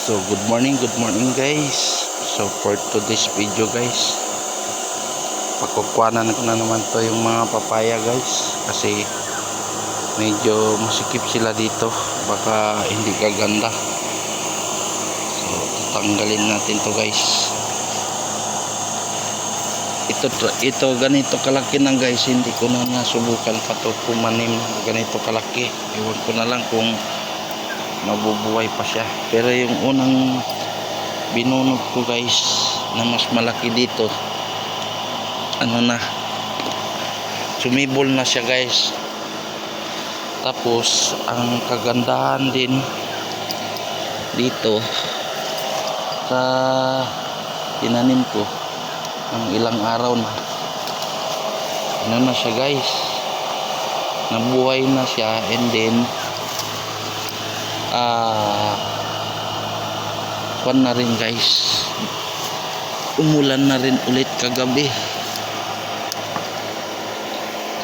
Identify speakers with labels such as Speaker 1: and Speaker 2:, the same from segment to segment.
Speaker 1: So good morning guys. So for today's video guys, pagkukuhanan ko na naman to yung mga papaya guys, kasi medyo masikip sila dito, baka hindi gaganda. So tatanggalin natin to guys. Ito ganito kalaki nang guys, hindi ko na nasubukan pa to pumanim ganito kalaki. Iwan ko na lang kung mabubuhay pa siya, pero yung unang binunod ko guys na mas malaki dito, sumibol na siya guys. Tapos ang kagandahan din dito sa tinanim ko ng ilang araw na siya guys, nabuhay na siya. And then na rin guys, umulan na rin ulit kagabi.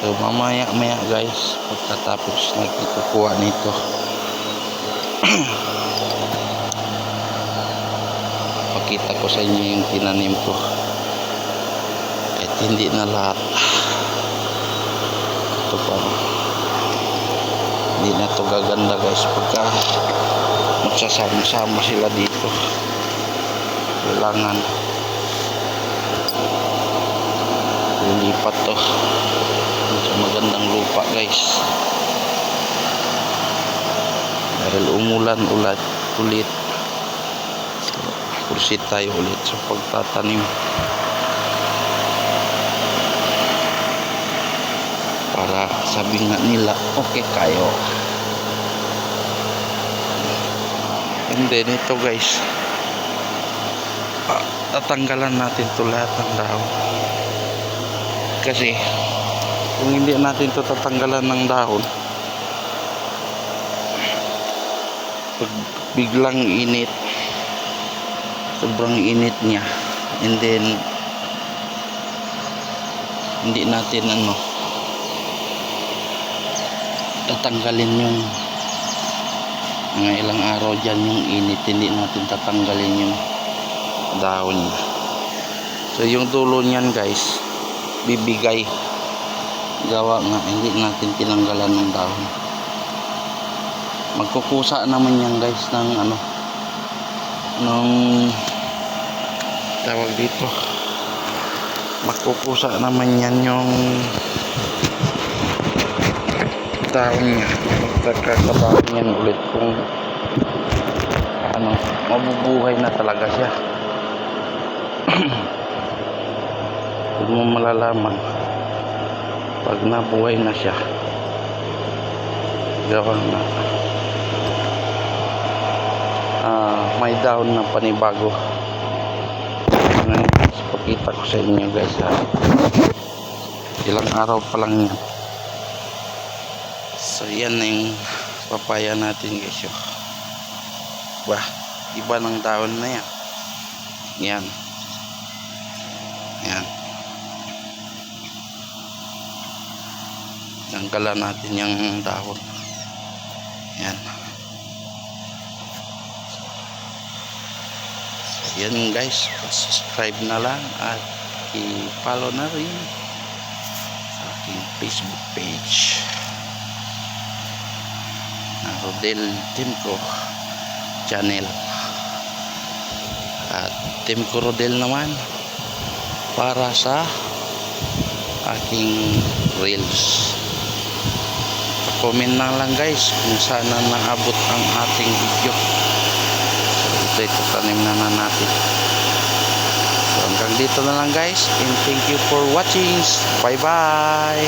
Speaker 1: So mamaya guys, pagkatapos nagkukuha nito pakita ko sa inyo yung tinanim ko, at hindi na lahat. Ito pa, hindi na to gaganda guys pagka magsasama-sama sila dito. Kailangan lilipat to sa magandang lupa guys, dahil umulan ulit. Kursit tayo ulit sa pagtatanim para sabi nga nila okay kayo. And then ito guys, tatanggalan natin to lahat ng dahon, kasi kung hindi natin to tatanggalan ng dahon, pag biglang init, sobrang init niya, and then hindi natin tatanggalin yung mga ilang araw dyan yung init, hindi natin tatanggalin yung dahon niya. So yung dulo niyan guys, bibigay, gawa nga hindi natin tinanggalan ng dahon. Magkukusa naman yan guys ng nung tawag dito, magkukusa naman yan yung dahon niya, magkakabahan yan ulit kung mabubuhay na talaga siya. Kung mo malalaman pag nabuhay na siya, gawa na may dahon na panibago. Pakita ko sa inyo guys, ilang araw pa lang yan. So yan na yung papaya natin guys. Wah, iba ng dahon na yan. Yan. Tanggalan natin yung dahon. Yan. So yan guys, subscribe na lang at i-follow na rin sa aking Facebook page na Rodel Timco channel, at Timco Rodel naman para sa aking reels. Comment na lang guys kung sana naabot ang ating video. So ito tanim na natin. So hanggang dito na lang guys, and thank you for watching. Bye bye.